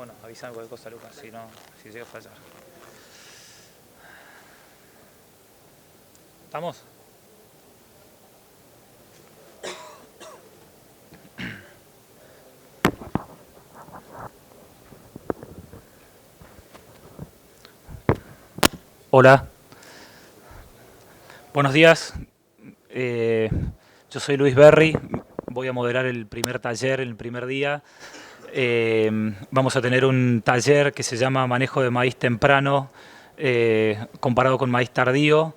Bueno, avísame cualquier cosa, Lucas, si no, si llega a fallar. ¿Estamos? Hola. Buenos días. Yo soy Luis Berry. Voy a moderar el primer taller, el primer día. Vamos a tener un taller que se llama Manejo de maíz temprano comparado con maíz tardío.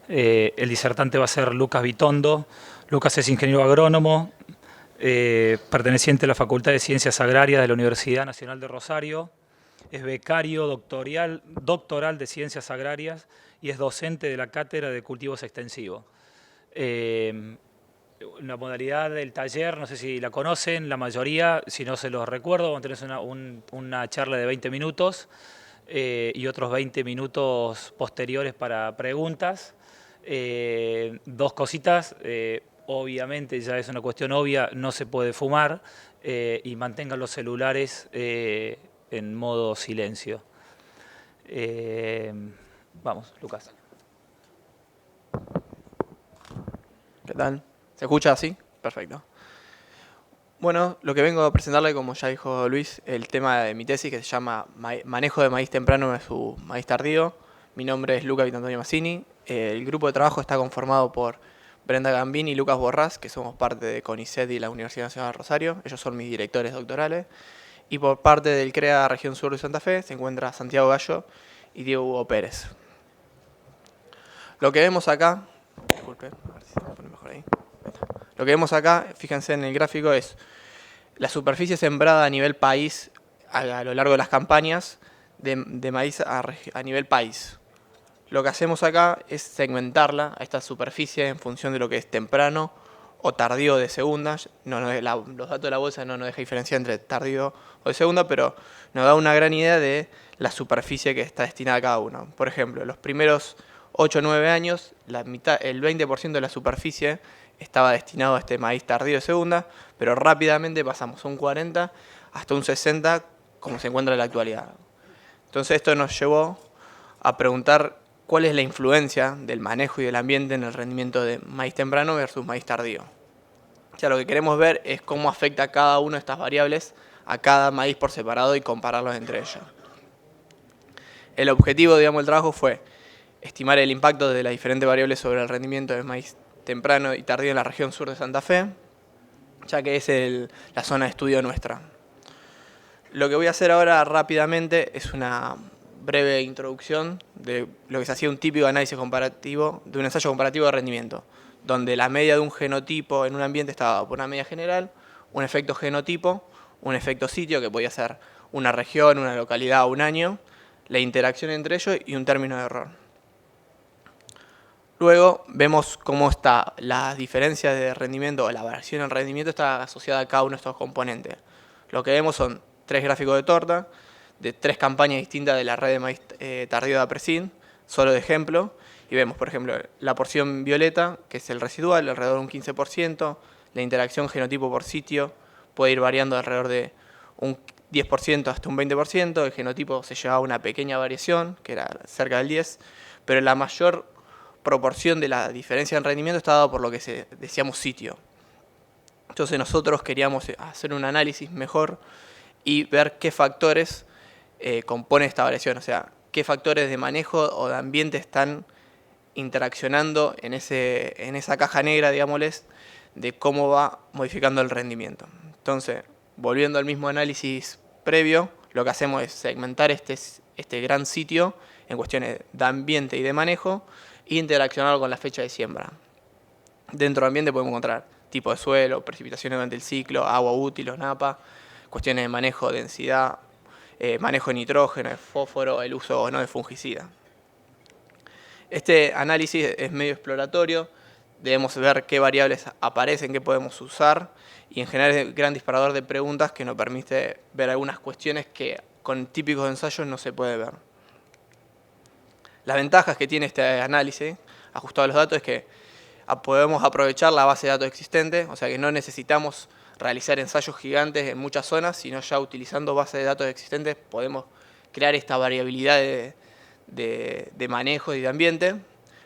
El disertante va a ser Lucas Vitondo. Lucas es ingeniero agrónomo, perteneciente a la Facultad de Ciencias Agrarias de la Universidad Nacional de Rosario. Es becario doctoral de Ciencias Agrarias y es docente de la Cátedra de Cultivos Extensivos. La modalidad del taller, no sé si la conocen, la mayoría, si no se los recuerdo, vamos a tener una charla de 20 minutos y otros 20 minutos posteriores para preguntas. Dos cositas, obviamente ya es una cuestión obvia, no se puede fumar y mantengan los celulares en modo silencio. Vamos, Lucas. ¿Qué tal? ¿Se escucha así? Perfecto. Bueno, lo que vengo a presentarle, como ya dijo Luis, el tema de mi tesis que se llama Manejo de maíz temprano versus maíz tardío. Mi nombre es Luca Vitantonio Massini. El grupo de trabajo está conformado por Brenda Gambini y Lucas Borrás, que somos parte de CONICET y la Universidad Nacional de Rosario. Ellos son mis directores doctorales. Y por parte del CREA Región Sur de Santa Fe se encuentra Santiago Gallo y Diego Hugo Pérez. Lo que vemos acá, disculpe, a ver si se pone mejor ahí. Lo que vemos acá, fíjense en el gráfico, es la superficie sembrada a nivel país a lo largo de las campañas de maíz a nivel país. Lo que hacemos acá es segmentarla a esta superficie en función de lo que es temprano o tardío de segunda. Los datos de la bolsa no nos deja diferenciar entre tardío o de segunda, pero nos da una gran idea de la superficie que está destinada a cada uno. Por ejemplo, los primeros 8 o 9 años, el 20% de la superficie estaba destinado a este maíz tardío de segunda, pero rápidamente pasamos un 40 hasta un 60 como se encuentra en la actualidad. Entonces esto nos llevó a preguntar cuál es la influencia del manejo y del ambiente en el rendimiento de maíz temprano versus maíz tardío. O sea, lo que queremos ver es cómo afecta cada una de estas variables a cada maíz por separado y compararlos entre ellos. El objetivo, digamos, del trabajo fue estimar el impacto de las diferentes variables sobre el rendimiento de maíz temprano y tardío en la región sur de Santa Fe, ya que es la zona de estudio nuestra. Lo que voy a hacer ahora rápidamente es una breve introducción de lo que se hacía un típico análisis comparativo, de un ensayo comparativo de rendimiento, donde la media de un genotipo en un ambiente estaba dado por una media general, un efecto genotipo, un efecto sitio, que podía ser una región, una localidad o un año, la interacción entre ellos y un término de error. Luego vemos cómo está la diferencia de rendimiento o la variación en rendimiento está asociada a cada uno de estos componentes. Lo que vemos son 3 gráficos de torta de 3 campañas distintas de la red de maíz tardío de Apresin, solo de ejemplo. Y vemos, por ejemplo, la porción violeta, que es el residual, alrededor de un 15%. La interacción genotipo por sitio puede ir variando alrededor de un 10% hasta un 20%. El genotipo se llevaba una pequeña variación, que era cerca del 10%, pero la mayor proporción de la diferencia en rendimiento está dado por lo que decíamos sitio. Entonces nosotros queríamos hacer un análisis mejor y ver qué factores componen esta variación, o sea, qué factores de manejo o de ambiente están interaccionando en esa caja negra, digámosles, de cómo va modificando el rendimiento. Entonces, volviendo al mismo análisis previo, lo que hacemos es segmentar este gran sitio en cuestiones de ambiente y de manejo e interaccionarlo con la fecha de siembra. Dentro del ambiente podemos encontrar tipo de suelo, precipitaciones durante el ciclo, agua útil o napa, cuestiones de manejo de densidad, manejo de nitrógeno, de fósforo, el uso o no de fungicida. Este análisis es medio exploratorio, debemos ver qué variables aparecen, qué podemos usar, y en general es un gran disparador de preguntas que nos permite ver algunas cuestiones que con típicos ensayos no se puede ver. Las ventajas que tiene este análisis ajustado a los datos es que podemos aprovechar la base de datos existente, o sea que no necesitamos realizar ensayos gigantes en muchas zonas, sino ya utilizando bases de datos existentes podemos crear esta variabilidad de manejo y de ambiente.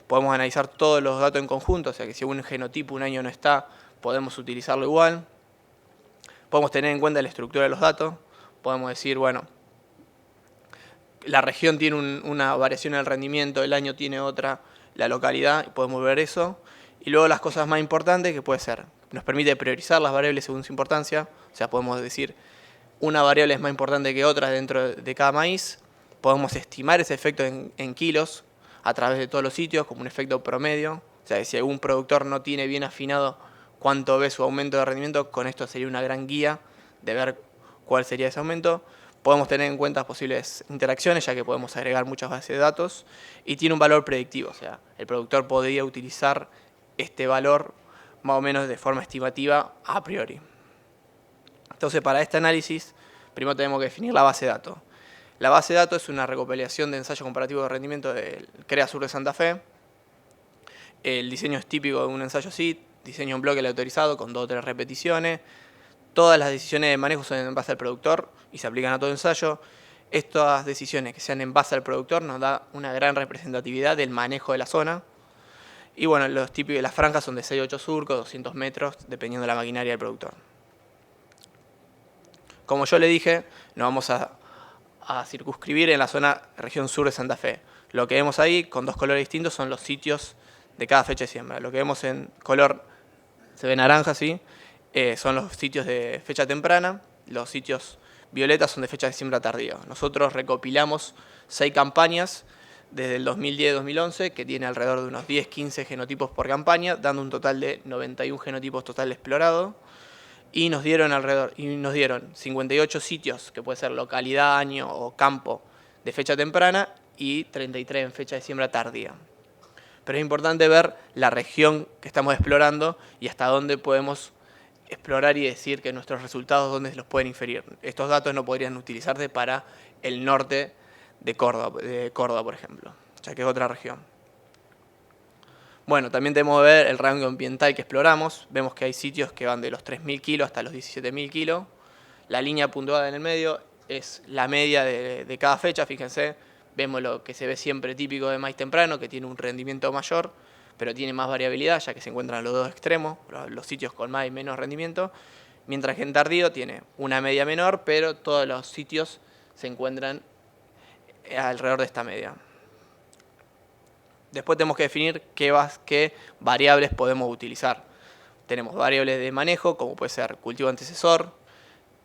Podemos analizar todos los datos en conjunto, o sea que si un genotipo un año no está, podemos utilizarlo igual. Podemos tener en cuenta la estructura de los datos. Podemos decir, bueno, la región tiene una variación en el rendimiento, el año tiene otra, la localidad, y podemos ver eso. Y luego las cosas más importantes que puede ser, nos permite priorizar las variables según su importancia, o sea, podemos decir una variable es más importante que otra dentro de cada maíz. Podemos estimar ese efecto en kilos a través de todos los sitios como un efecto promedio. O sea, si algún productor no tiene bien afinado cuánto ve su aumento de rendimiento, con esto sería una gran guía de ver cuál sería ese aumento. Podemos tener en cuenta posibles interacciones, ya que podemos agregar muchas bases de datos. Y tiene un valor predictivo, o sea, el productor podría utilizar este valor más o menos de forma estimativa a priori. Entonces, para este análisis, primero tenemos que definir la base de datos. La base de datos es una recopilación de ensayos comparativos de rendimiento del CREA Sur de Santa Fe. El diseño es típico de un ensayo así, diseño en bloque autorizado con 2 o 3 repeticiones. Todas las decisiones de manejo son en base al productor y se aplican a todo ensayo. Estas decisiones que sean en base al productor nos da una gran representatividad del manejo de la zona. Y bueno, los típicos de las franjas son de 6 a 8 surcos, 200 metros, dependiendo de la maquinaria del productor. Como yo le dije, nos vamos a circunscribir en la zona región sur de Santa Fe. Lo que vemos ahí, con 2 colores distintos, son los sitios de cada fecha de siembra. Lo que vemos en color, se ve naranja, ¿sí? Son los sitios de fecha temprana. Los sitios violetas son de fecha de siembra tardía. Nosotros recopilamos 6 campañas desde el 2010-2011, que tiene alrededor de unos 10-15 genotipos por campaña, dando un total de 91 genotipos total explorados. Y nos dieron 58 sitios, que puede ser localidad, año o campo, de fecha temprana, y 33 en fecha de siembra tardía. Pero es importante ver la región que estamos explorando y hasta dónde podemos explorar y decir que nuestros resultados, dónde los pueden inferir. Estos datos no podrían utilizarse para el norte de Córdoba, por ejemplo, ya que es otra región. Bueno, también tenemos que ver el rango ambiental que exploramos. Vemos que hay sitios que van de los 3.000 kilos hasta los 17.000 kilos. La línea puntuada en el medio es la media de cada fecha, fíjense. Vemos lo que se ve siempre típico de maíz temprano, que tiene un rendimiento mayor, pero tiene más variabilidad, ya que se encuentran los dos extremos, los sitios con más y menos rendimiento. Mientras que en tardío tiene una media menor, pero todos los sitios se encuentran alrededor de esta media. Después tenemos que definir qué variables podemos utilizar. Tenemos variables de manejo, como puede ser cultivo antecesor,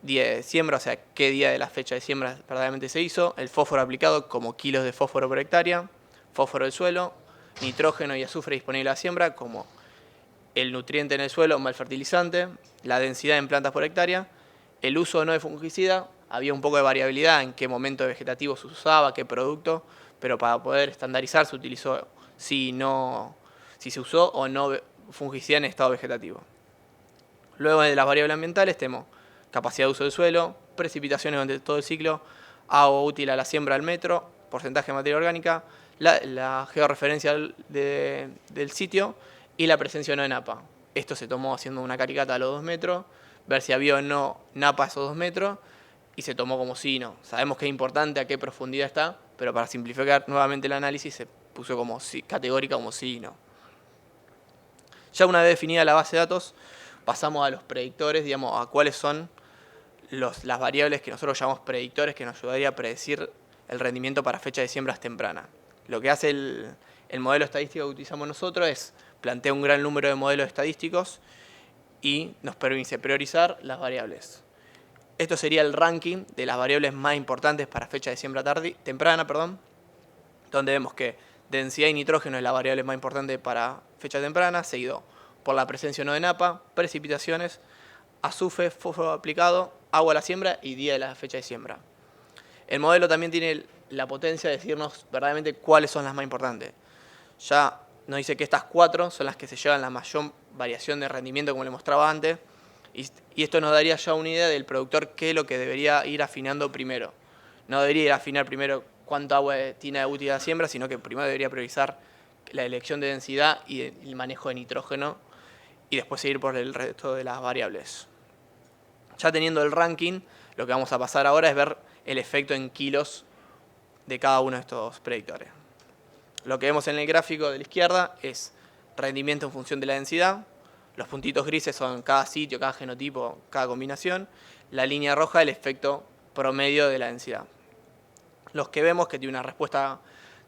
día de siembra, o sea, qué día de la fecha de siembra verdaderamente se hizo, el fósforo aplicado como kilos de fósforo por hectárea, fósforo del suelo, nitrógeno y azufre disponible a la siembra, como el nutriente en el suelo más el fertilizante, la densidad en plantas por hectárea, el uso o no de fungicida. Había un poco de variabilidad en qué momento vegetativo se usaba, qué producto, pero para poder estandarizar se utilizó si se usó o no fungicida en estado vegetativo. Luego de las variables ambientales tenemos capacidad de uso del suelo, precipitaciones durante todo el ciclo, agua útil a la siembra al metro, porcentaje de materia orgánica, la georreferencia del sitio y la presencia o no de napa. Esto se tomó haciendo una caricata a los 2 metros, ver si había o no napa a esos 2 metros, y se tomó como sí y no. Sabemos que es importante a qué profundidad está, pero para simplificar nuevamente el análisis se puso como sí, categórica como sí y no. Ya una vez definida la base de datos, pasamos a los predictores, digamos, a cuáles son las variables que nosotros llamamos predictores que nos ayudaría a predecir el rendimiento para fecha de siembras temprana. Lo que hace el modelo estadístico que utilizamos nosotros es plantear un gran número de modelos estadísticos y nos permite priorizar las variables. Esto sería el ranking de las variables más importantes para fecha de siembra temprana, donde vemos que densidad y nitrógeno es la variable más importante para fecha temprana, seguido por la presencia o no de napa, precipitaciones, azufre, fósforo aplicado, agua a la siembra y día de la fecha de siembra. El modelo también tiene la potencia de decirnos verdaderamente cuáles son las más importantes. Ya nos dice que estas 4 son las que se llevan la mayor variación de rendimiento, como le mostraba antes, y esto nos daría ya una idea del productor qué es lo que debería ir afinando primero. No debería ir a afinar primero cuánto agua tiene útil a la siembra, sino que primero debería priorizar la elección de densidad y el manejo de nitrógeno, y después seguir por el resto de las variables. Ya teniendo el ranking, lo que vamos a pasar ahora es ver el efecto en kilos de cada uno de estos predictores. Lo que vemos en el gráfico de la izquierda es rendimiento en función de la densidad. Los puntitos grises son cada sitio, cada genotipo, cada combinación. La línea roja el efecto promedio de la densidad. Los que vemos que tiene una respuesta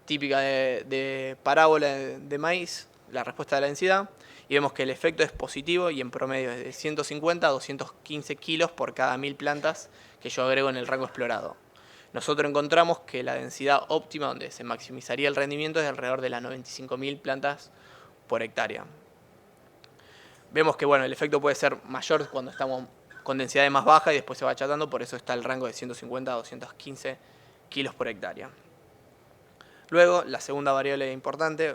típica de parábola de maíz, la respuesta de la densidad, y vemos que el efecto es positivo y en promedio es de 150 a 215 kilos por cada 1000 plantas que yo agrego en el rango explorado. Nosotros encontramos que la densidad óptima donde se maximizaría el rendimiento es alrededor de las 95.000 plantas por hectárea. Vemos que bueno, el efecto puede ser mayor cuando estamos con densidades más bajas y después se va achatando, por eso está el rango de 150 a 215 kilos por hectárea. Luego, la segunda variable importante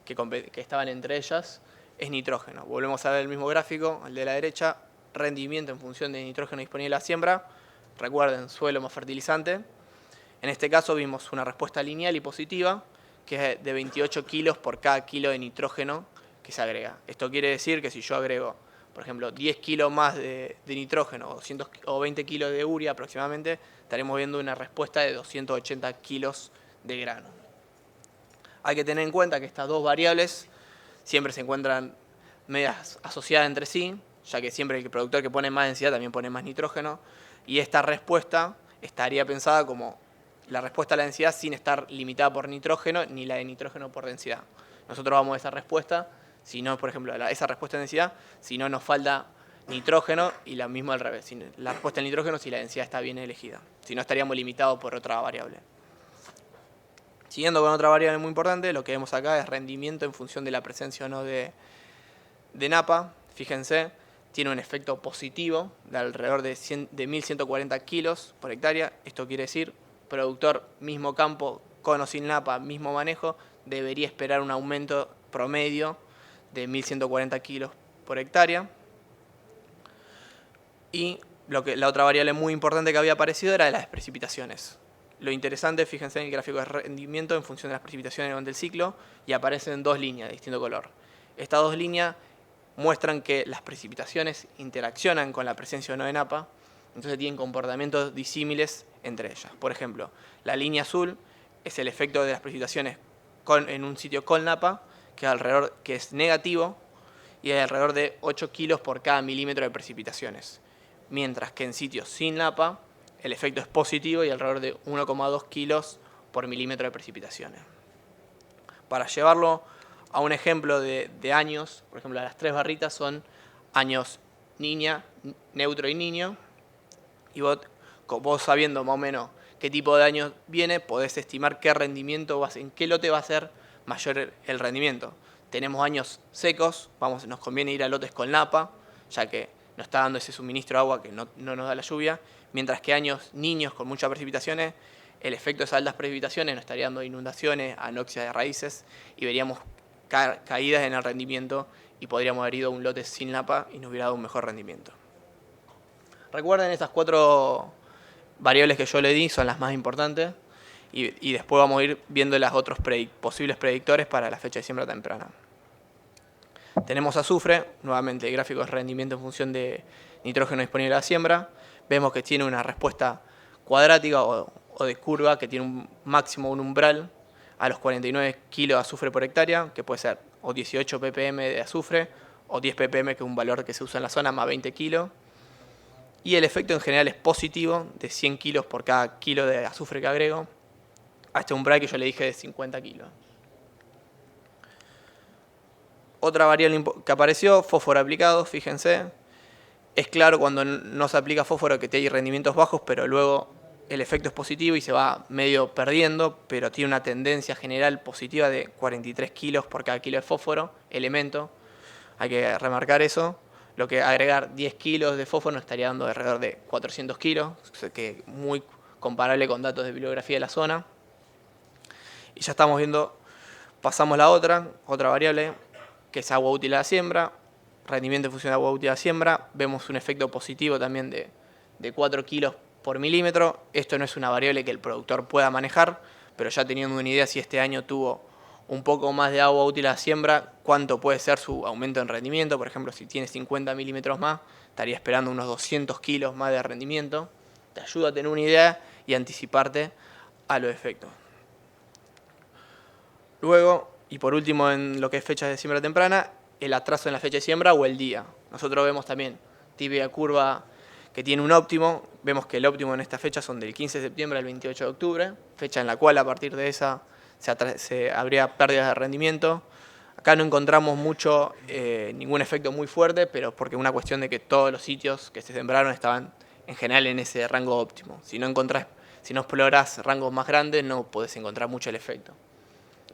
que estaban entre ellas es nitrógeno. Volvemos a ver el mismo gráfico, el de la derecha, rendimiento en función de nitrógeno disponible a la siembra. Recuerden, suelo más fertilizante. En este caso vimos una respuesta lineal y positiva, que es de 28 kilos por cada kilo de nitrógeno que se agrega. Esto quiere decir que si yo agrego, por ejemplo, 10 kilos más de nitrógeno o 20 kilos de urea aproximadamente, estaremos viendo una respuesta de 280 kilos de grano. Hay que tener en cuenta que estas dos variables siempre se encuentran medias asociadas entre sí, ya que siempre el productor que pone más densidad también pone más nitrógeno, y esta respuesta estaría pensada como la respuesta a la densidad sin estar limitada por nitrógeno, ni la de nitrógeno por densidad. Nosotros vamos a esa respuesta, si no, por ejemplo, esa respuesta de densidad, si no nos falta nitrógeno, y la misma al revés, la respuesta al nitrógeno si la densidad está bien elegida, si no estaríamos limitados por otra variable. Siguiendo con otra variable muy importante, lo que vemos acá es rendimiento en función de la presencia o no de napa. Fíjense, tiene un efecto positivo de alrededor de 1.140 kilos por hectárea. Esto quiere decir, productor, mismo campo, con o sin napa, mismo manejo, debería esperar un aumento promedio de 1.140 kilos por hectárea. Y la otra variable muy importante que había aparecido era de las precipitaciones. Lo interesante, fíjense en el gráfico de rendimiento en función de las precipitaciones durante el ciclo y aparecen dos líneas de distinto color. Estas dos líneas muestran que las precipitaciones interaccionan con la presencia o no de napa, entonces tienen comportamientos disímiles entre ellas. Por ejemplo, la línea azul es el efecto de las precipitaciones en un sitio con napa, que es negativo y hay alrededor de 8 kilos por cada milímetro de precipitaciones, mientras que en sitios sin napa el efecto es positivo y alrededor de 1,2 kilos por milímetro de precipitaciones. Para llevarlo a un ejemplo de años, por ejemplo, las tres barritas son años niña, neutro y niño, y vos sabiendo más o menos qué tipo de años viene, podés estimar qué rendimiento, en qué lote va a ser mayor el rendimiento. Tenemos años secos, nos conviene ir a lotes con napa, ya que nos está dando ese suministro de agua que no nos da la lluvia, mientras que años niños con muchas precipitaciones, el efecto de esas altas precipitaciones nos estaría dando inundaciones, anoxia de raíces y veríamos caídas en el rendimiento y podríamos haber ido a un lote sin napa y nos hubiera dado un mejor rendimiento. Recuerden, esas 4 variables que yo le di son las más importantes y después vamos a ir viendo los otros posibles predictores para la fecha de siembra temprana. Tenemos azufre, nuevamente el gráfico es rendimiento en función de nitrógeno disponible a la siembra. Vemos que tiene una respuesta cuadrática o de curva que tiene un máximo, un umbral a los 49 kilos de azufre por hectárea, que puede ser o 18 ppm de azufre o 10 ppm, que es un valor que se usa en la zona, más 20 kilos. Y el efecto en general es positivo, de 100 kilos por cada kilo de azufre que agrego, a este umbral que yo le dije de 50 kilos. Otra variable que apareció, fósforo aplicado, fíjense. Es claro cuando no se aplica fósforo que hay rendimientos bajos, pero luego el efecto es positivo y se va medio perdiendo, pero tiene una tendencia general positiva de 43 kilos por cada kilo de fósforo, elemento. Hay que remarcar eso. Lo que agregar 10 kilos de fósforo nos estaría dando alrededor de 400 kilos, que es muy comparable con datos de bibliografía de la zona. Y ya estamos viendo, pasamos la otra variable, que es agua útil a la siembra, rendimiento en función de agua útil a la siembra. Vemos un efecto positivo también de 4 kilos por milímetro. Esto no es una variable que el productor pueda manejar, pero ya teniendo una idea si este año tuvo un poco más de agua útil a la siembra, cuánto puede ser su aumento en rendimiento. Por ejemplo, si tiene 50 milímetros más, estaría esperando unos 200 kilos más de rendimiento. Te ayuda a tener una idea y anticiparte a los efectos. Luego, y por último en lo que es fecha de siembra temprana, el atraso en la fecha de siembra o el día. Nosotros vemos también típica curva que tiene un óptimo. Vemos que el óptimo en esta fecha son del 15 de septiembre al 28 de octubre, fecha en la cual a partir de esa habría pérdidas de rendimiento. Acá no encontramos ningún efecto muy fuerte, pero es porque es una cuestión de que todos los sitios que se sembraron estaban en general en ese rango óptimo. Si no explorás rangos más grandes, no podés encontrar mucho el efecto.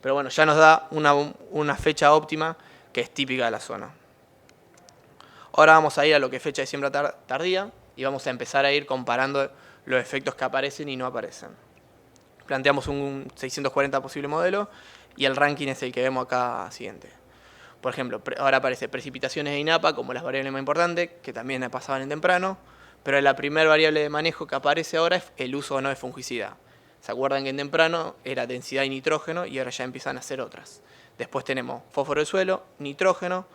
Pero bueno, ya nos da una fecha óptima que es típica de la zona. Ahora vamos a ir a lo que es fecha de siembra tardía y vamos a empezar a ir comparando los efectos que aparecen y no aparecen. Planteamos un 640 posible modelo y el ranking es el que vemos acá siguiente. Por ejemplo, ahora aparece precipitaciones e INAPA como las variables más importantes, que también pasaban en temprano, pero la primera variable de manejo que aparece ahora es el uso o no de fungicida. ¿Se acuerdan que en temprano era densidad y nitrógeno y ahora ya empiezan a ser otras? Después tenemos fósforo del suelo, nitrógeno,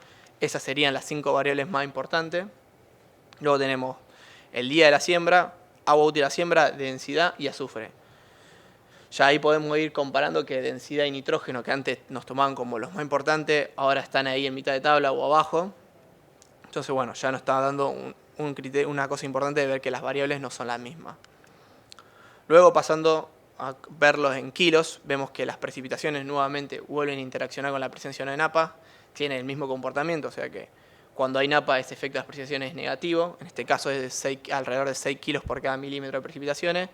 esas serían las 5 variables más importantes. Luego tenemos el día de la siembra, agua útil de la siembra, densidad y azufre. Ya ahí podemos ir comparando que densidad y nitrógeno, que antes nos tomaban como los más importantes, ahora están ahí en mitad de tabla o abajo. Entonces, bueno, ya nos está dando una cosa importante de ver que las variables no son las mismas. Luego, pasando a verlos en kilos, vemos que las precipitaciones nuevamente vuelven a interaccionar con la presencia de NAPA, tienen el mismo comportamiento, o sea que cuando hay NAPA ese efecto de las precipitaciones es negativo, en este caso es alrededor de 6 kilos por cada milímetro de precipitaciones,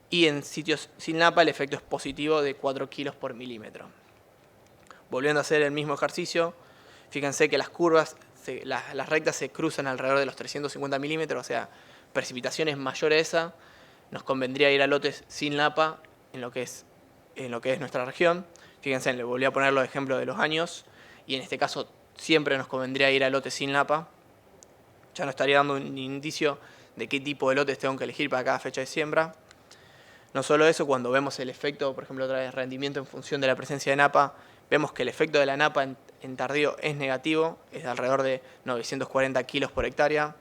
y en sitios sin NAPA el efecto es positivo de 4 kilos por milímetro. Volviendo a hacer el mismo ejercicio, fíjense que las curvas, las rectas se cruzan alrededor de los 350 milímetros, o sea, precipitaciones mayores a esa, nos convendría ir a lotes sin NAPA en lo que es nuestra región. Fíjense, le volví a poner los ejemplos de los años, y en este caso siempre nos convendría ir a lotes sin NAPA. Ya nos estaría dando un indicio de qué tipo de lotes tengo que elegir para cada fecha de siembra. No solo eso, cuando vemos el efecto, por ejemplo, otra vez rendimiento en función de la presencia de NAPA, vemos que el efecto de la NAPA en tardío es negativo, es de alrededor de 940 kilos por hectárea.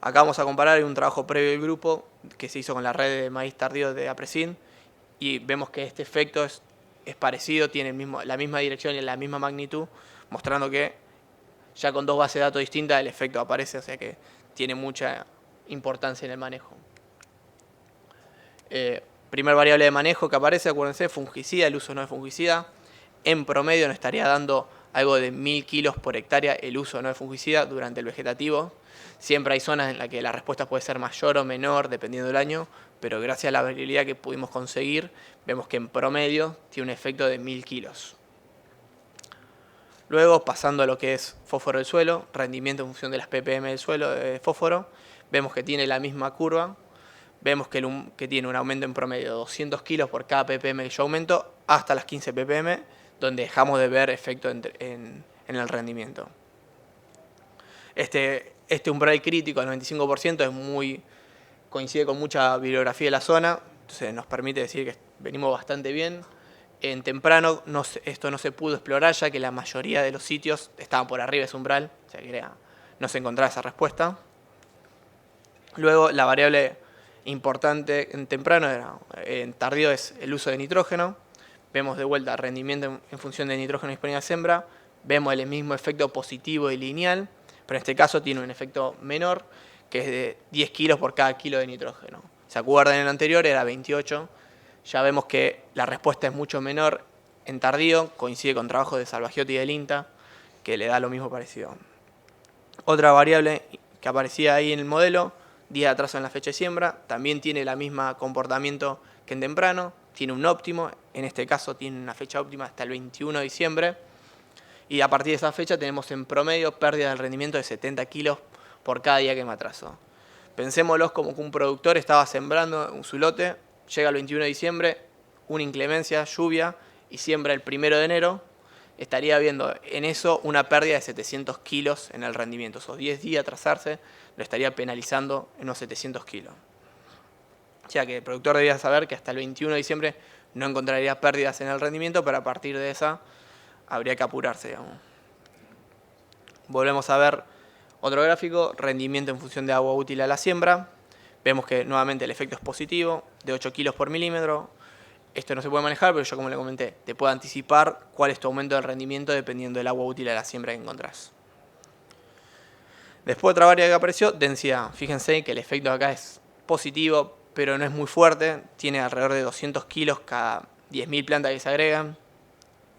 Acá vamos a comparar un trabajo previo del grupo que se hizo con la red de maíz tardío de APRESIN y vemos que este efecto es parecido, tiene la misma dirección y la misma magnitud, mostrando que ya con 2 bases de datos distintas el efecto aparece, o sea que tiene mucha importancia en el manejo. Primer variable de manejo que aparece, acuérdense, fungicida, el uso no de fungicida. En promedio nos estaría dando algo de 1000 kilos por hectárea el uso no de fungicida durante el vegetativo. Siempre hay zonas en las que la respuesta puede ser mayor o menor dependiendo del año, pero gracias a la variabilidad que pudimos conseguir, vemos que en promedio tiene un efecto de 1000 kilos. Luego, pasando a lo que es fósforo del suelo, rendimiento en función de las ppm del suelo de fósforo, vemos que tiene la misma curva. Vemos que tiene un aumento en promedio de 200 kilos por cada ppm que yo aumento hasta las 15 ppm, donde dejamos de ver efecto en el rendimiento. Este umbral crítico, el 95%, coincide con mucha bibliografía de la zona, entonces nos permite decir que venimos bastante bien. En temprano esto no se pudo explorar, ya que la mayoría de los sitios estaban por arriba de ese umbral, o sea que no se encontraba esa respuesta. Luego, la variable importante en temprano, en tardío, es el uso de nitrógeno. Vemos de vuelta rendimiento en función de nitrógeno disponible a siembra. Vemos el mismo efecto positivo y lineal, pero en este caso tiene un efecto menor, que es de 10 kilos por cada kilo de nitrógeno. ¿Se acuerdan? En el anterior era 28. Ya vemos que la respuesta es mucho menor en tardío, coincide con trabajos de Salvagiotti y del INTA, que le da lo mismo parecido. Otra variable que aparecía ahí en el modelo, día de atraso en la fecha de siembra, también tiene el mismo comportamiento que en temprano, tiene un óptimo, en este caso tiene una fecha óptima hasta el 21 de diciembre, y a partir de esa fecha tenemos en promedio pérdida del rendimiento de 70 kilos por cada día que me atraso. Pensémoslo como que un productor estaba sembrando su lote, llega el 21 de diciembre, una inclemencia, lluvia, y siembra el 1 de enero, estaría viendo en eso una pérdida de 700 kilos en el rendimiento. Esos 10 días atrasarse lo estaría penalizando en unos 700 kilos. O sea que el productor debería saber que hasta el 21 de diciembre no encontraría pérdidas en el rendimiento, pero a partir de esa habría que apurarse, digamos. Volvemos a ver otro gráfico, rendimiento en función de agua útil a la siembra. Vemos que nuevamente el efecto es positivo, de 8 kilos por milímetro. Esto no se puede manejar, pero yo, como le comenté, te puedo anticipar cuál es tu aumento del rendimiento dependiendo del agua útil a la siembra que encontrás. Después otra variable que apareció, densidad. Fíjense que el efecto acá es positivo, pero no es muy fuerte. Tiene alrededor de 200 kilos cada 10.000 plantas que se agregan.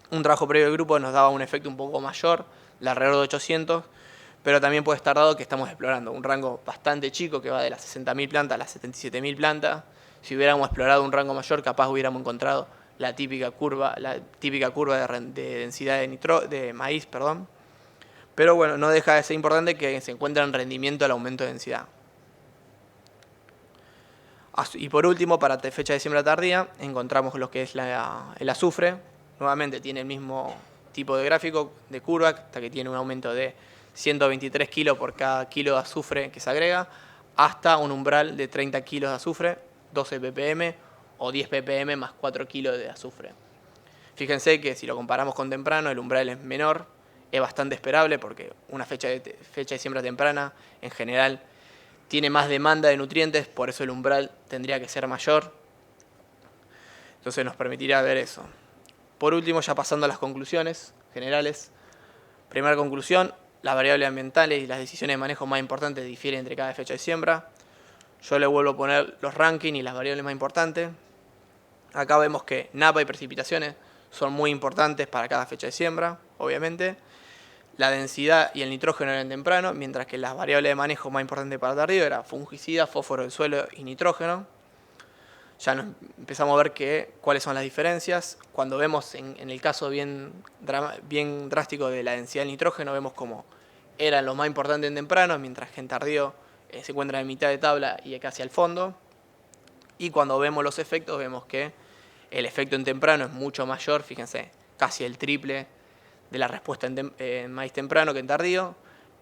Un trabajo previo del grupo nos daba un efecto un poco mayor, de alrededor de 800, pero también puede estar dado que estamos explorando un rango bastante chico que va de las 60.000 plantas a las 77.000 plantas. Si hubiéramos explorado un rango mayor, capaz hubiéramos encontrado la típica curva de densidad de maíz, perdón. Pero bueno, no deja de ser importante que se encuentre en rendimiento el aumento de densidad. Y por último, para fecha de siembra tardía, encontramos lo que es el azufre. Nuevamente tiene el mismo tipo de gráfico de curva, hasta que tiene un aumento de 123 kilos por cada kilo de azufre que se agrega, hasta un umbral de 30 kilos de azufre, 12 ppm o 10 ppm más 4 kilos de azufre. Fíjense que si lo comparamos con temprano, el umbral es menor, es bastante esperable porque una fecha de siembra temprana en general tiene más demanda de nutrientes, por eso el umbral tendría que ser mayor. Entonces nos permitirá ver eso. Por último, ya pasando a las conclusiones generales. Primera conclusión, las variables ambientales y las decisiones de manejo más importantes difieren entre cada fecha de siembra. Yo le vuelvo a poner los rankings y las variables más importantes. Acá vemos que napa y precipitaciones son muy importantes para cada fecha de siembra, obviamente. La densidad y el nitrógeno eran temprano, mientras que las variables de manejo más importantes para tardío eran fungicida, fósforo del suelo y nitrógeno. Ya nos empezamos a ver cuáles son las diferencias. Cuando vemos en el caso bien drástico de la densidad del nitrógeno, vemos como eran los más importantes en temprano, mientras que en tardío se encuentra en mitad de tabla y casi al fondo. Y cuando vemos los efectos, vemos que el efecto en temprano es mucho mayor, fíjense, casi el triple de la respuesta en maíz temprano que en tardío,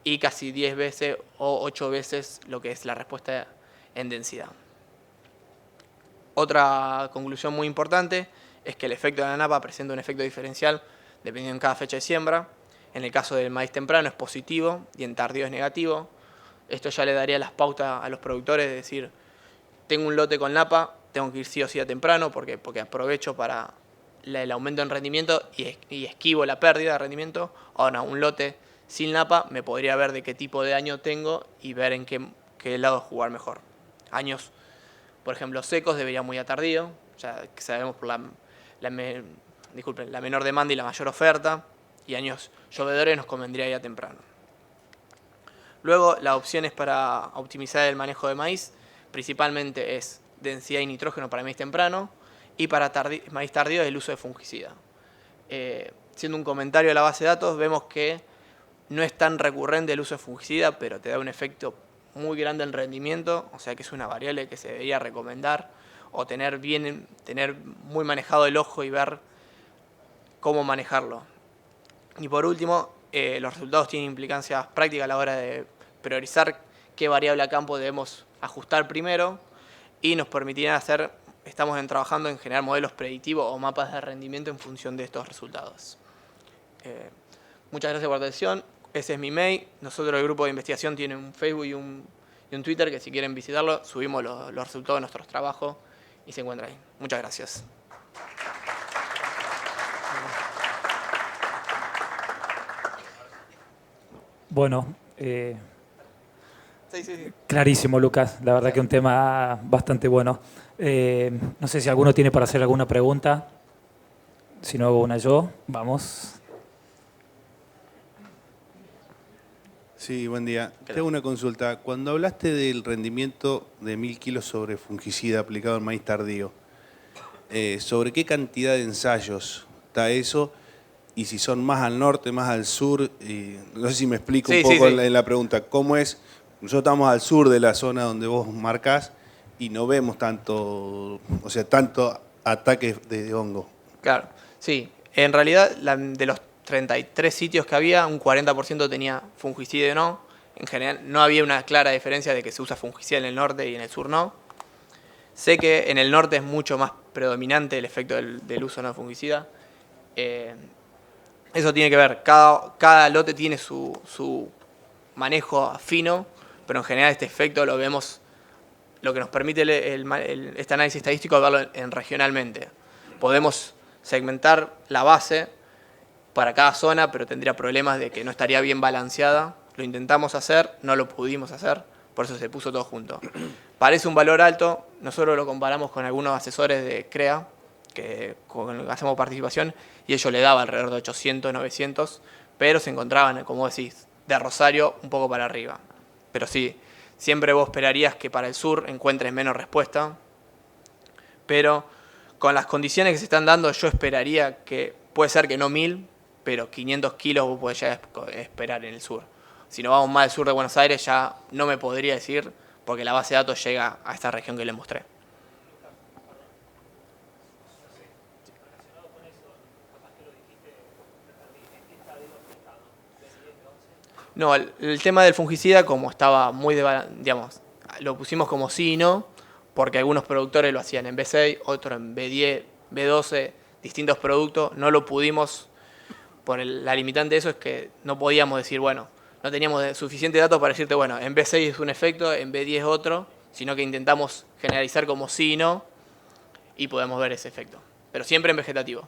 y casi 10 veces o 8 veces lo que es la respuesta en densidad. Otra conclusión muy importante es que el efecto de la napa presenta un efecto diferencial dependiendo en cada fecha de siembra. En el caso del maíz temprano es positivo y en tardío es negativo. Esto ya le daría las pautas a los productores de decir, tengo un lote con napa, tengo que ir sí o sí a temprano porque aprovecho para el aumento en rendimiento y esquivo la pérdida de rendimiento. Ahora, un lote sin napa me podría ver de qué tipo de año tengo y ver en qué lado jugar mejor. Años, por ejemplo, secos debería muy a tardío, ya que sabemos por la menor demanda y la mayor oferta, y años llovedores nos convendría ir a temprano. Luego, las opciones para optimizar el manejo de maíz principalmente es densidad y nitrógeno para maíz temprano, y para maíz tardío es el uso de fungicida. Siendo un comentario a la base de datos, vemos que no es tan recurrente el uso de fungicida, pero te da un efecto muy grande en rendimiento, o sea que es una variable que se debería recomendar o tener muy manejado el ojo y ver cómo manejarlo. Y por último, los resultados tienen implicancias prácticas a la hora de priorizar qué variable a campo debemos ajustar primero y nos permitirán estamos trabajando en generar modelos predictivos o mapas de rendimiento en función de estos resultados. Muchas gracias por la atención. Ese es mi mail. Nosotros, el grupo de investigación, tiene un Facebook y un Twitter que si quieren visitarlo, subimos los resultados de nuestros trabajos y se encuentra ahí. Muchas gracias. Bueno, Sí. clarísimo, Lucas. La verdad que un tema bastante bueno. No sé si alguno tiene para hacer alguna pregunta. Si no, hago una yo. Vamos. Sí, buen día. Tengo una consulta. Cuando hablaste del rendimiento de 1000 kilos sobre fungicida aplicado al maíz tardío, ¿sobre qué cantidad de ensayos está eso? Y si son más al norte, más al sur, y no sé si me explico un poco en la pregunta. ¿Cómo es? Nosotros estamos al sur de la zona donde vos marcás y no vemos tanto ataques de hongo. Claro, sí. En realidad, de los 33 sitios que había, un 40% tenía fungicida o no. En general, no había una clara diferencia de que se usa fungicida en el norte y en el sur no. Sé que en el norte es mucho más predominante el efecto del uso no de fungicida. Eso tiene que ver, cada lote tiene su manejo fino, pero en general este efecto lo vemos, lo que nos permite este análisis estadístico es verlo regionalmente. Podemos segmentar la base para cada zona, pero tendría problemas de que no estaría bien balanceada. Lo intentamos hacer, no lo pudimos hacer, por eso se puso todo junto. Parece un valor alto, nosotros lo comparamos con algunos asesores de CREA, con los que hacemos participación, y ellos le daban alrededor de 800, 900, pero se encontraban, como decís, de Rosario un poco para arriba. Pero sí, siempre vos esperarías que para el sur encuentres menos respuesta, pero con las condiciones que se están dando yo esperaría que, puede ser que no 1000, pero 500 kilos vos podés ya esperar en el sur. Si no vamos más al sur de Buenos Aires ya no me podría decir, porque la base de datos llega a esta región que les mostré. No, el tema del fungicida, como estaba muy, digamos, lo pusimos como sí y no, porque algunos productores lo hacían en B6, otros en B10, B12, distintos productos, no lo pudimos, la limitante de eso es que no podíamos decir, bueno, no teníamos suficiente datos para decirte, bueno, en B6 es un efecto, en B10 es otro, sino que intentamos generalizar como sí y no, y podemos ver ese efecto, pero siempre en vegetativo.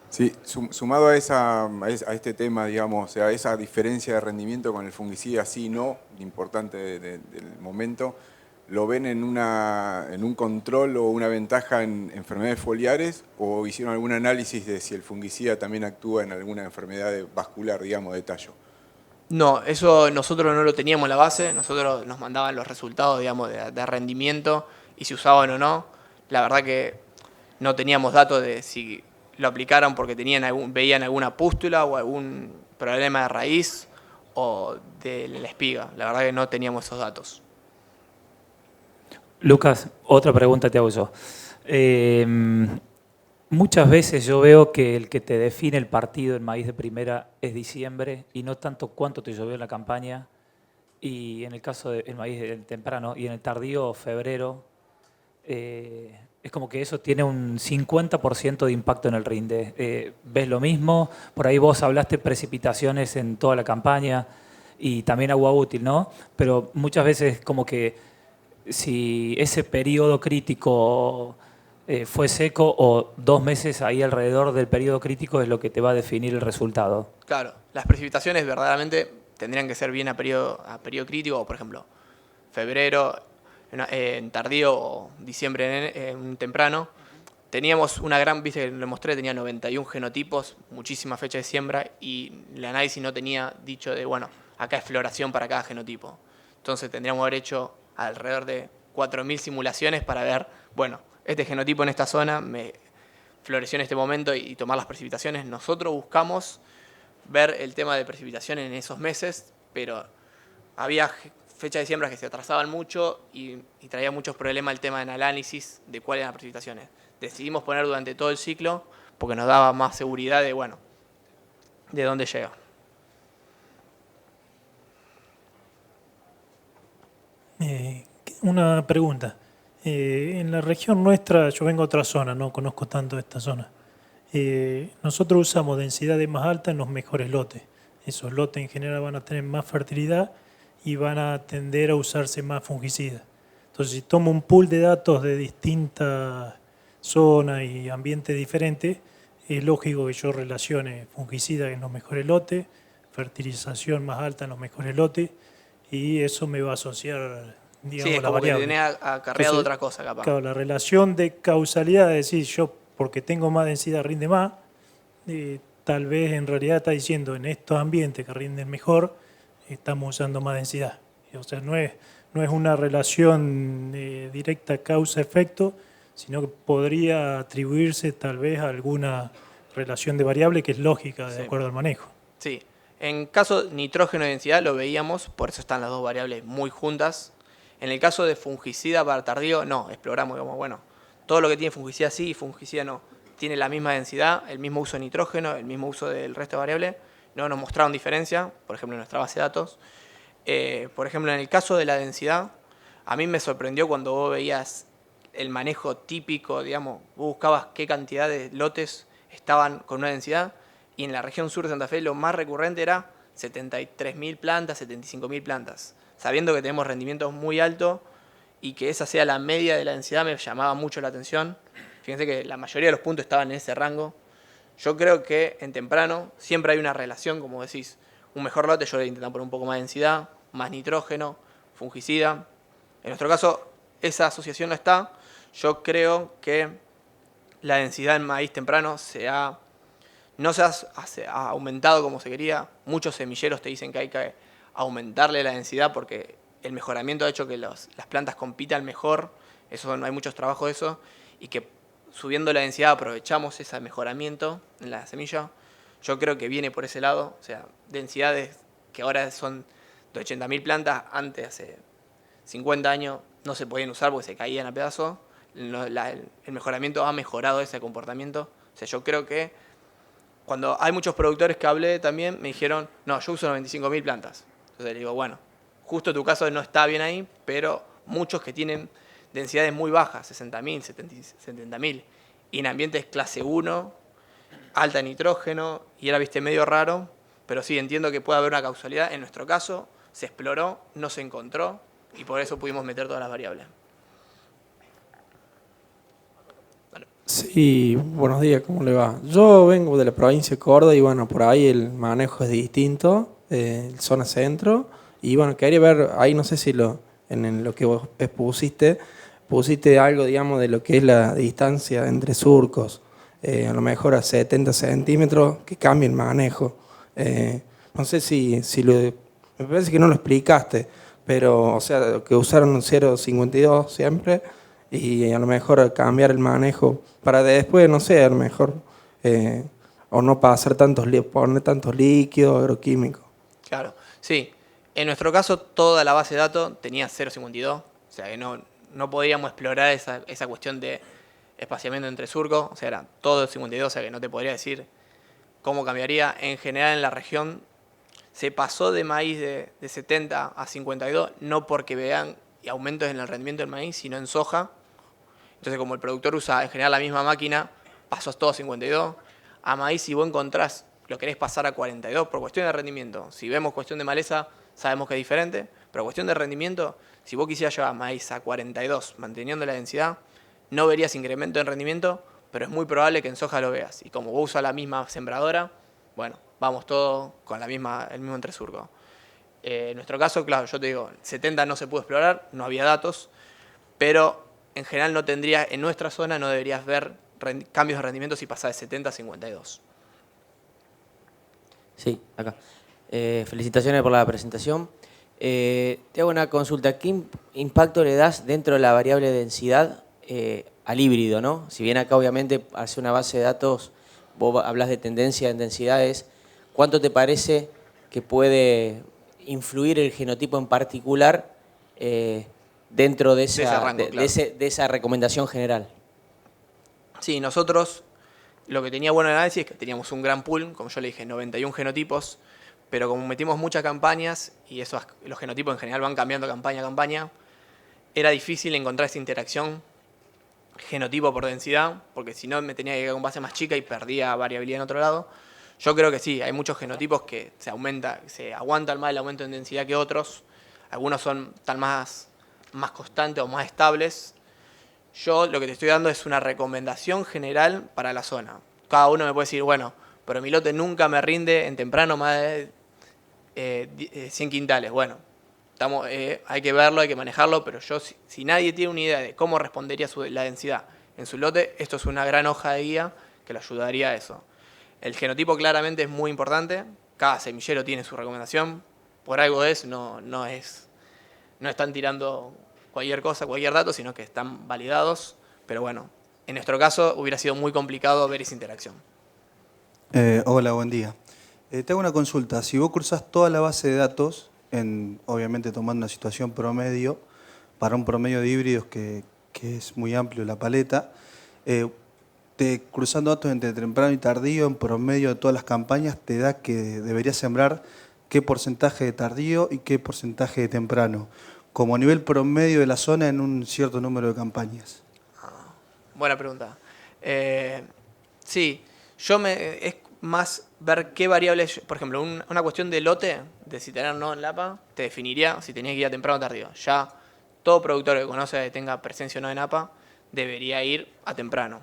Sí, sumado a este tema, digamos, a esa diferencia de rendimiento con el fungicida sí y no, importante del momento, ¿lo ven en un control o una ventaja en enfermedades foliares o hicieron algún análisis de si el fungicida también actúa en alguna enfermedad vascular, digamos, de tallo? No, eso nosotros no lo teníamos en la base, nosotros nos mandaban los resultados, digamos, de rendimiento y si usaban o no. La verdad que no teníamos datos de si lo aplicaron porque veían alguna pústula o algún problema de raíz o de la espiga. La verdad que no teníamos esos datos. Lucas, otra pregunta te hago yo. Muchas veces yo veo que el que te define el partido en maíz de primera es diciembre y no tanto cuánto te llovió en la campaña. Y en el caso del maíz del temprano y en el tardío febrero, es como que eso tiene un 50% de impacto en el rinde. ¿Ves lo mismo? Por ahí vos hablaste precipitaciones en toda la campaña y también agua útil, ¿no? Pero muchas veces como que si ese periodo crítico fue seco o 2 meses ahí alrededor del periodo crítico es lo que te va a definir el resultado. Claro, las precipitaciones verdaderamente tendrían que ser bien a periodo crítico, o por ejemplo, febrero, en tardío o diciembre en temprano. Teníamos una gran, viste que le mostré, tenía 91 genotipos, muchísima fecha de siembra y el análisis no tenía dicho de, bueno, acá es floración para cada genotipo. Entonces tendríamos que haber hecho alrededor de 4000 simulaciones para ver, bueno, este genotipo en esta zona me floreció en este momento y tomar las precipitaciones. Nosotros buscamos ver el tema de precipitación en esos meses, pero había fechas de siembra que se atrasaban mucho y traía muchos problemas el tema del análisis de cuáles eran las precipitaciones. Decidimos poner durante todo el ciclo porque nos daba más seguridad de, bueno, de dónde llega. Una pregunta. En la región nuestra, yo vengo a otra zona, no conozco tanto esta zona. Nosotros usamos densidades más altas en los mejores lotes. Esos lotes en general van a tener más fertilidad y van a tender a usarse más fungicidas. Entonces, si tomo un pool de datos de distintas zonas y ambientes diferentes, es lógico que yo relacione fungicidas en los mejores lotes, fertilización más alta en los mejores lotes, y eso me va a asociar, digamos, sí, es la como variable. que tenés acarreado otra cosa, capaz. Claro, la relación de causalidad, es decir, yo porque tengo más densidad rinde más, tal vez en realidad está diciendo en estos ambientes que rinden mejor, estamos usando más densidad. O sea, no es una relación directa causa-efecto, sino que podría atribuirse tal vez a alguna relación de variable que es lógica de acuerdo al manejo. Sí, en caso de nitrógeno y densidad lo veíamos, por eso están las dos variables muy juntas. En el caso de fungicida para tardío, no, exploramos como, bueno, todo lo que tiene fungicida sí y fungicida no. Tiene la misma densidad, el mismo uso de nitrógeno, el mismo uso del resto de variables. No nos mostraron diferencia, por ejemplo, en nuestra base de datos. Por ejemplo, en el caso de la densidad, a mí me sorprendió cuando vos veías el manejo típico, digamos, vos buscabas qué cantidad de lotes estaban con una densidad y en la región sur de Santa Fe lo más recurrente era 73.000 plantas, 75.000 plantas. Sabiendo que tenemos rendimientos muy altos y que esa sea la media de la densidad me llamaba mucho la atención. Fíjense que la mayoría de los puntos estaban en ese rango. Yo creo que en temprano siempre hay una relación, como decís, un mejor lote yo le intento poner un poco más de densidad, más nitrógeno, fungicida. En nuestro caso esa asociación no está. Yo creo que la densidad en maíz temprano no se ha aumentado como se quería. Muchos semilleros te dicen que hay que aumentarle la densidad porque el mejoramiento ha hecho que las plantas compitan mejor. No hay muchos trabajos de eso. Y que subiendo la densidad aprovechamos ese mejoramiento en la semilla. Yo creo que viene por ese lado. O sea, densidades que ahora son de 80.000 plantas, antes, hace 50 años, no se podían usar porque se caían a pedazos. El mejoramiento ha mejorado ese comportamiento. O sea, yo creo que cuando hay muchos productores que hablé también, me dijeron, no, yo uso 95.000 plantas. Entonces le digo, bueno, justo tu caso no está bien ahí, pero muchos que tienen densidades muy bajas, 60.000, 70.000, y en ambientes clase 1, alta en nitrógeno, y era, viste, medio raro, pero sí entiendo que puede haber una causalidad. En nuestro caso se exploró, no se encontró, y por eso pudimos meter todas las variables. Sí, buenos días, ¿cómo le va? Yo vengo de la provincia de Córdoba y bueno, por ahí el manejo es distinto, zona centro, y bueno, quería ver, ahí no sé si en lo que vos pusiste algo, digamos, de lo que es la distancia entre surcos, a lo mejor a 70 centímetros, que cambie el manejo. No sé me parece que no lo explicaste, pero, o sea, que usaron un 0,52 siempre, y a lo mejor cambiar el manejo para después, no sé, a lo mejor, o no pasar poner tantos líquidos agroquímicos. Claro, sí. En nuestro caso, toda la base de datos tenía 0,52, o sea que no podíamos explorar esa cuestión de espaciamiento entre surcos, o sea, era todo 52, o sea que no te podría decir cómo cambiaría. En general en la región se pasó de maíz de 70 a 52, no porque vean aumentos en el rendimiento del maíz, sino en soja. Entonces, como el productor usa en general la misma máquina, pasó todo a 52. A maíz, si vos encontrás, lo querés pasar a 42 por cuestión de rendimiento. Si vemos cuestión de maleza, sabemos que es diferente, pero cuestión de rendimiento, si vos quisieras llevar maíz a 42 manteniendo la densidad, no verías incremento en rendimiento, pero es muy probable que en soja lo veas. Y como vos usas la misma sembradora, bueno, vamos todos con el mismo entresurco. En nuestro caso, claro, yo te digo, 70 no se pudo explorar, no había datos, pero en general en nuestra zona no deberías ver cambios de rendimiento si pasás de 70 a 52. Sí, acá. Felicitaciones por la presentación. Te hago una consulta. ¿Qué impacto le das dentro de la variable densidad al híbrido, ¿no? Si bien acá obviamente hace una base de datos, vos hablas de tendencia en densidades, ¿cuánto te parece que puede influir el genotipo en particular dentro de esa recomendación general? Sí, nosotros lo que tenía bueno el análisis es que teníamos un gran pool, como yo le dije, 91 genotipos, pero como metimos muchas campañas y los genotipos en general van cambiando campaña a campaña, era difícil encontrar esa interacción genotipo por densidad, porque si no me tenía que ir con base más chica y perdía variabilidad en otro lado. Yo creo que sí, hay muchos genotipos que se aguantan más el aumento en densidad que otros. Algunos tan más constantes o más estables. Yo lo que te estoy dando es una recomendación general para la zona. Cada uno me puede decir, bueno, pero mi lote nunca me rinde en temprano más de 100 quintales. Bueno, hay que verlo, hay que manejarlo, pero si nadie tiene una idea de cómo respondería la densidad en su lote, esto es una gran hoja de guía que le ayudaría a eso. El genotipo claramente es muy importante, cada semillero tiene su recomendación, por algo no están tirando cualquier cosa, cualquier dato, sino que están validados, pero bueno, en nuestro caso hubiera sido muy complicado ver esa interacción. Hola, buen día. Te hago una consulta. Si vos cruzás toda la base de datos, obviamente tomando una situación promedio, para un promedio de híbridos que es muy amplio la paleta, cruzando datos entre temprano y tardío, en promedio de todas las campañas, te da que deberías sembrar qué porcentaje de tardío y qué porcentaje de temprano, como nivel promedio de la zona en un cierto número de campañas. Buena pregunta. Sí, más ver qué variables, por ejemplo, una cuestión de lote, de si tener no en APA, te definiría si tenías que ir a temprano o tardío. Ya todo productor que conoce que tenga presencia o no en APA debería ir a temprano.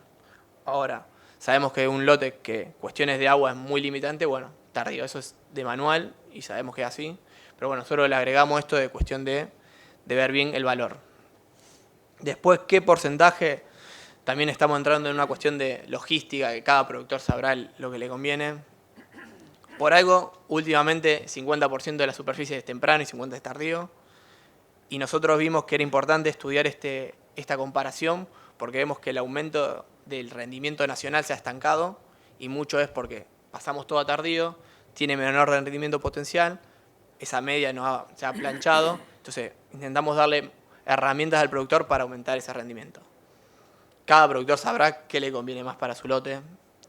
Ahora, sabemos que un lote que cuestiones de agua es muy limitante, bueno, tardío, eso es de manual y sabemos que es así. Pero bueno, nosotros le agregamos esto de cuestión de ver bien el valor. Después, ¿qué porcentaje? También estamos entrando en una cuestión de logística, que cada productor sabrá lo que le conviene. Por algo, últimamente 50% de la superficie es temprano y 50% es tardío. Y nosotros vimos que era importante estudiar esta comparación porque vemos que el aumento del rendimiento nacional se ha estancado y mucho es porque pasamos todo a tardío, tiene menor rendimiento potencial, esa media se ha planchado, entonces intentamos darle herramientas al productor para aumentar ese rendimiento. Cada productor sabrá qué le conviene más para su lote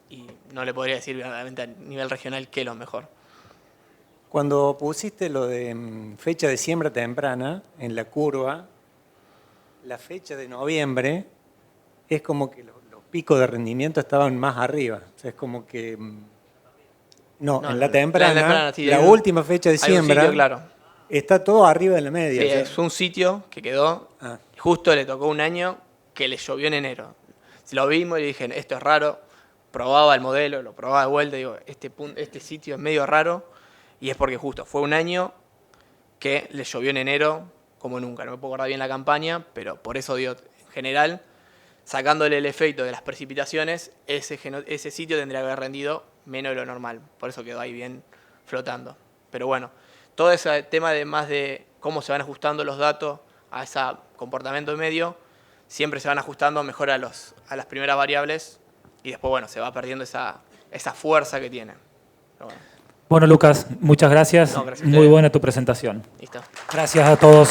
y no le podría decir verdaderamente a nivel regional qué es lo mejor. Cuando pusiste lo de fecha de siembra temprana en la curva, la fecha de noviembre es como que los picos de rendimiento estaban más arriba. O sea, es como que... No, en la temprana, sí, la última fecha de siembra, sitio, claro. Está todo arriba de la media. Sí, o sea. es un sitio que quedó, justo le tocó un año que le llovió en enero. Lo vimos y dije, esto es raro, probaba el modelo, lo probaba de vuelta y digo, este sitio es medio raro y es porque justo fue un año que le llovió en enero como nunca. No me puedo acordar bien la campaña, pero por eso digo, en general, sacándole el efecto de las precipitaciones, ese sitio tendría que haber rendido menos de lo normal. Por eso quedó ahí bien flotando. Pero bueno, todo ese tema de más de cómo se van ajustando los datos a ese comportamiento medio, siempre se van ajustando mejor a las primeras variables y después, bueno, se va perdiendo esa fuerza que tiene. Bueno, Lucas, muchas gracias. No, gracias a Muy ustedes. buena tu presentación. Listo. Gracias a todos.